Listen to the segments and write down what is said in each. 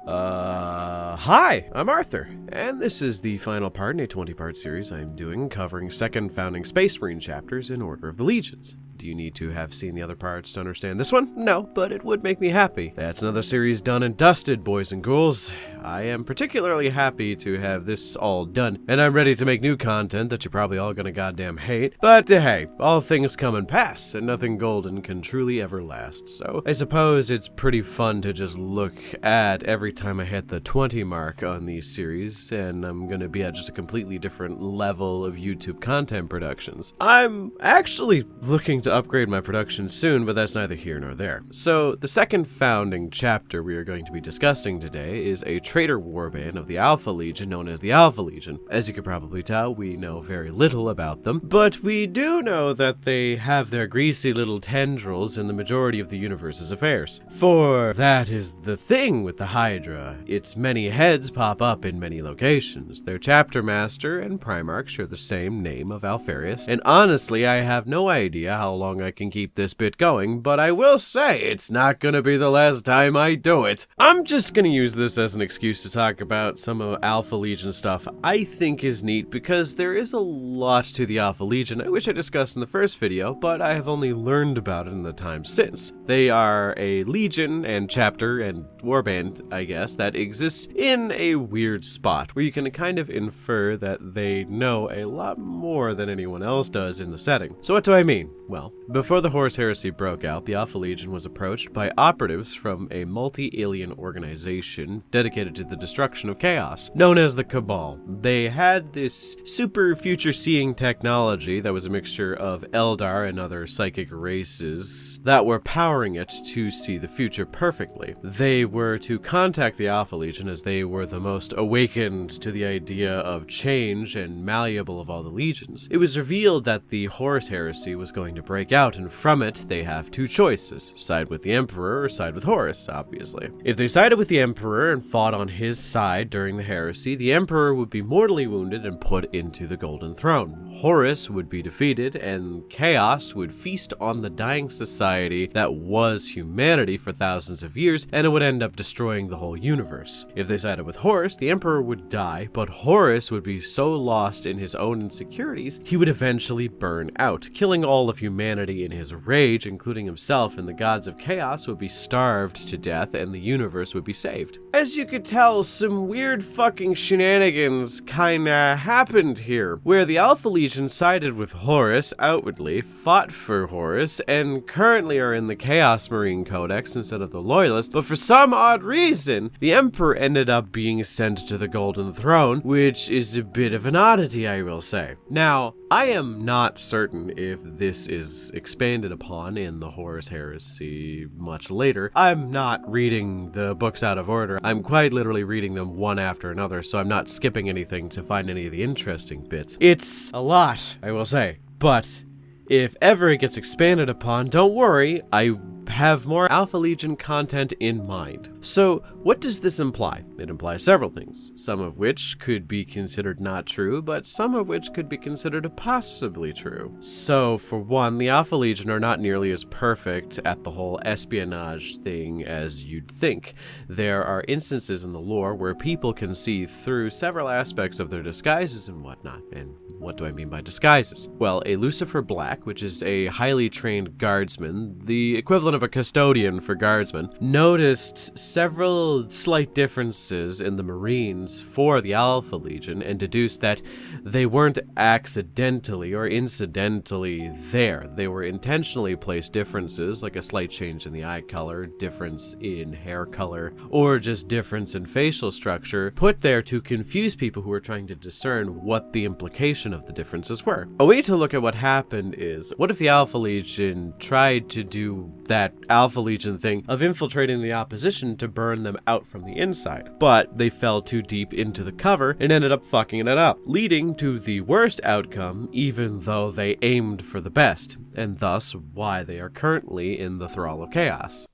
Hi, I'm Arthur, and this is the final part in a 20-part series I'm doing covering second founding Space Marine chapters in Order of the Legions. Do you need to have seen the other parts to understand this one? No, but it would make me happy. That's another series done and dusted, boys and ghouls. I am particularly happy to have this all done, and I'm ready to make new content that you're probably all gonna goddamn hate. But hey, all things come and pass, and nothing golden can truly ever last. So I suppose it's pretty fun to just look at every time I hit the 20 mark on these series, and I'm gonna be at just a completely different level of YouTube content productions. I'm actually looking to upgrade my production soon, but that's neither here nor there. So the second founding chapter we are going to be discussing today is a traitor warband of the Alpha Legion known as the Alpha Legion. As you can probably tell, we know very little about them, but we do know that they have their greasy little tendrils in the majority of the universe's affairs. For that is the thing with the Hydra. Its many heads pop up in many locations. Their chapter master and Primarch share the same name of Alfarius, and honestly, I have no idea how long I can keep this bit going, but I will say it's not gonna be the last time I do it. I'm just gonna use this as an excuse to talk about some of Alpha Legion stuff I think is neat, because there is a lot to the Alpha Legion I wish I discussed in the first video, but I have only learned about it in the time since. They are a legion and chapter and warband, I guess, that exists in a weird spot where you can kind of infer that they know a lot more than anyone else does in the setting. So what do I mean? Well, before the Horus Heresy broke out, the Alpha Legion was approached by operatives from a multi-alien organization dedicated to the destruction of chaos, known as the Cabal. They had this super future-seeing technology that was a mixture of Eldar and other psychic races that were powering it to see the future perfectly. They were to contact the Alpha Legion as they were the most awakened to the idea of change and malleable of all the legions. It was revealed that the Horus Heresy was going to break out, and from it, they have two choices: side with the Emperor or side with Horus, obviously. If they sided with the Emperor and fought on his side during the heresy, the Emperor would be mortally wounded and put into the Golden Throne. Horus would be defeated, and chaos would feast on the dying society that was humanity for thousands of years, and it would end up destroying the whole universe. If they sided with Horus, the Emperor would die, but Horus would be so lost in his own insecurities, he would eventually burn out, killing all of humanity in his rage, including himself, and the gods of chaos would be starved to death, and the universe would be saved. As you could tell, some weird fucking shenanigans kinda happened here, where the Alpha Legion sided with Horus outwardly, fought for Horus, and currently are in the Chaos Marine Codex instead of the Loyalist, but for some odd reason, the Emperor ended up being sent to the Golden Throne, which is a bit of an oddity, I will say. Now, I am not certain if this is expanded upon in the Horus Heresy much later. I'm not reading the books out of order. I'm quite literally reading them one after another, so I'm not skipping anything to find any of the interesting bits. It's a lot, I will say, but if ever it gets expanded upon, don't worry, I have more Alpha Legion content in mind. So, what does this imply? It implies several things, some of which could be considered not true, but some of which could be considered possibly true. So, for one, the Alpha Legion are not nearly as perfect at the whole espionage thing as you'd think. There are instances in the lore where people can see through several aspects of their disguises and whatnot. And what do I mean by disguises? Well, a Lucifer Black, which is a highly trained guardsman, the equivalent of a custodian for guardsmen, noticed several slight differences in the Marines for the Alpha Legion and deduced that they weren't accidentally or incidentally there. They were intentionally placed differences, like a slight change in the eye color, difference in hair color, or just difference in facial structure, put there to confuse people who were trying to discern what the implication of the differences were. A way to look at what happened is, what if the Alpha Legion tried to do that Alpha Legion thing of infiltrating the opposition to burn them out from the inside, but they fell too deep into the cover and ended up fucking it up, leading to the worst outcome even though they aimed for the best, and thus why they are currently in the thrall of chaos.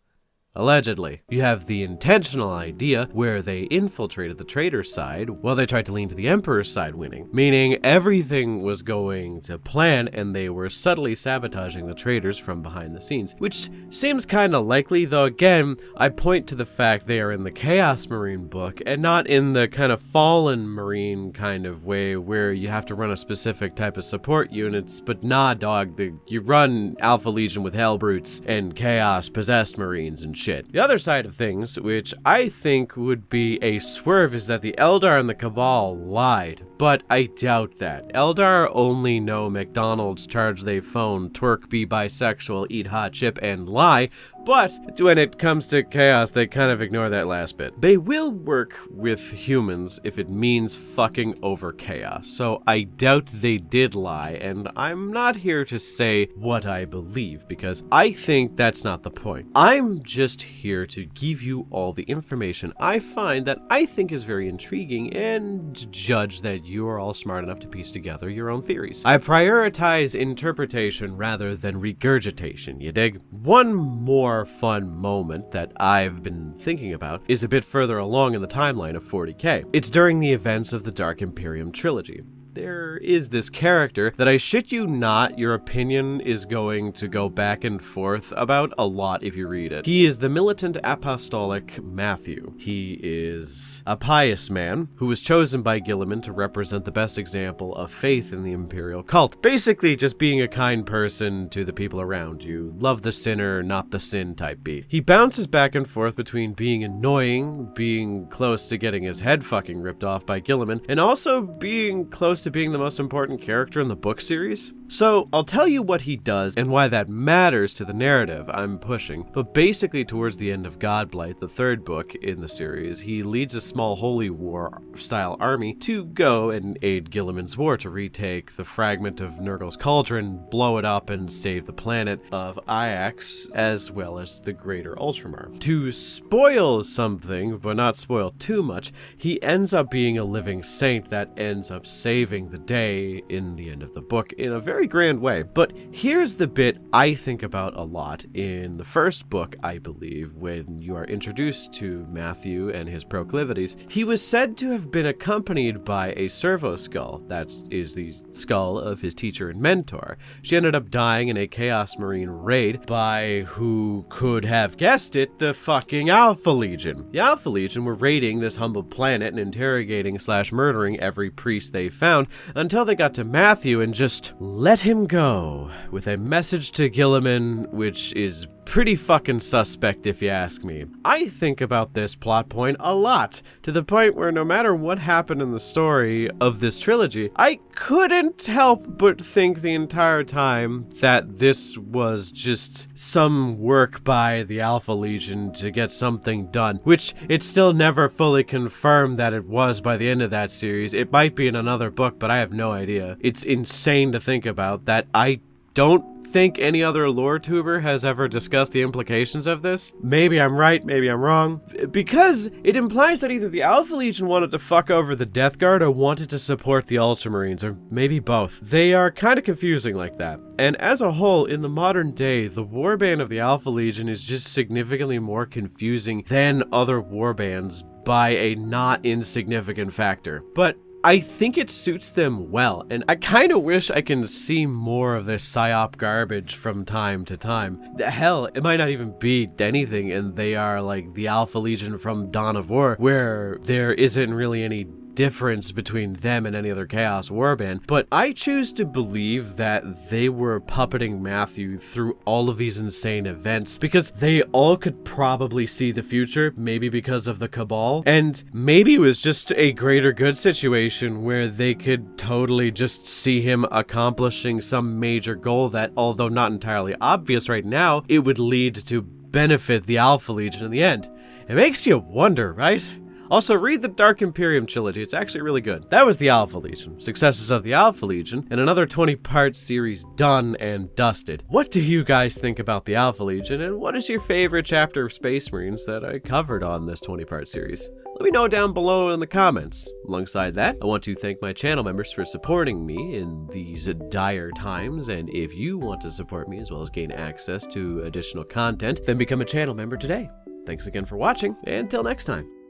Allegedly. You have the intentional idea where they infiltrated the traitor's side while they tried to lean to the Emperor's side winning, meaning everything was going to plan and they were subtly sabotaging the traitors from behind the scenes, which seems kinda likely, though again, I point to the fact they are in the Chaos Marine book and not in the kind of Fallen Marine kind of way where you have to run a specific type of support units, but nah dog, you run Alpha Legion with Hellbrutes and Chaos Possessed Marines and shit. The other side of things, which I think would be a swerve, is that the Eldar and the Cabal lied, but I doubt that. Eldar only know McDonald's, charge they phone, twerk, be bisexual, eat hot chip, and lie, but when it comes to Chaos, they kind of ignore that last bit. They will work with humans if it means fucking over Chaos, so I doubt they did lie, and I'm not here to say what I believe, because I think that's not the point. I'm just here to give you all the information I find that I think is very intriguing and judge that you are all smart enough to piece together your own theories. I prioritize interpretation rather than regurgitation, you dig? One more fun moment that I've been thinking about is a bit further along in the timeline of 40k. It's during the events of the Dark Imperium trilogy. There is this character that I shit you not, your opinion is going to go back and forth about a lot if you read it. He is the militant apostolic Matthew. He is a pious man who was chosen by Gilliman to represent the best example of faith in the imperial cult. Basically just being a kind person to the people around you. Love the sinner, not the sin type beat. He bounces back and forth between being annoying, being close to getting his head fucking ripped off by Gilliman, and also being close to being the most important character in the book series. So I'll tell you what he does and why that matters to the narrative I'm pushing, but basically towards the end of Godblight, the third book in the series, he leads a small holy war style army to go and aid Gilliman's war to retake the fragment of Nurgle's cauldron, blow it up, and save the planet of Iax as well as the greater Ultramar. To spoil something, but not spoil too much, he ends up being a living saint that ends up saving the day in the end of the book in a very grand way. But here's the bit I think about a lot in the first book, I believe, when you are introduced to Matthew and his proclivities. He was said to have been accompanied by a servo skull, that is the skull of his teacher and mentor. She ended up dying in a Chaos Marine raid by, who could have guessed it, the fucking Alpha Legion. The Alpha Legion were raiding this humble planet and interrogating / murdering every priest they found, until they got to Matthew and just let him go with a message to Gilliman, which is pretty fucking suspect if you ask me. I think about this plot point a lot, to the point where no matter what happened in the story of this trilogy, I couldn't help but think the entire time that this was just some work by the Alpha Legion to get something done, which it's still never fully confirmed that it was by the end of that series. It might be in another book, but I have no idea. It's insane to think about that I don't think any other lore tuber has ever discussed the implications of this. Maybe I'm right, maybe I'm wrong. Because it implies that either the Alpha Legion wanted to fuck over the Death Guard or wanted to support the Ultramarines, or maybe both. They are kind of confusing like that. And as a whole, in the modern day, the warband of the Alpha Legion is just significantly more confusing than other warbands by a not insignificant factor. But I think it suits them well, and I kind of wish I can see more of this psyop garbage from time to time. Hell, it might not even be anything, and they are like the Alpha Legion from Dawn of War, where there isn't really any difference between them and any other Chaos warband, but I choose to believe that they were puppeting Matthew through all of these insane events because they all could probably see the future, maybe because of the Cabal, and maybe it was just a greater good situation where they could totally just see him accomplishing some major goal that, although not entirely obvious right now, it would lead to benefit the Alpha Legion in the end. It makes you wonder, right? Also, read the Dark Imperium trilogy, it's actually really good. That was the Alpha Legion, Successors of the Alpha Legion, and another 20-part series done and dusted. What do you guys think about the Alpha Legion, and what is your favorite chapter of Space Marines that I covered on this 20-part series? Let me know down below in the comments. Alongside that, I want to thank my channel members for supporting me in these dire times, and if you want to support me as well as gain access to additional content, then become a channel member today. Thanks again for watching, and until next time.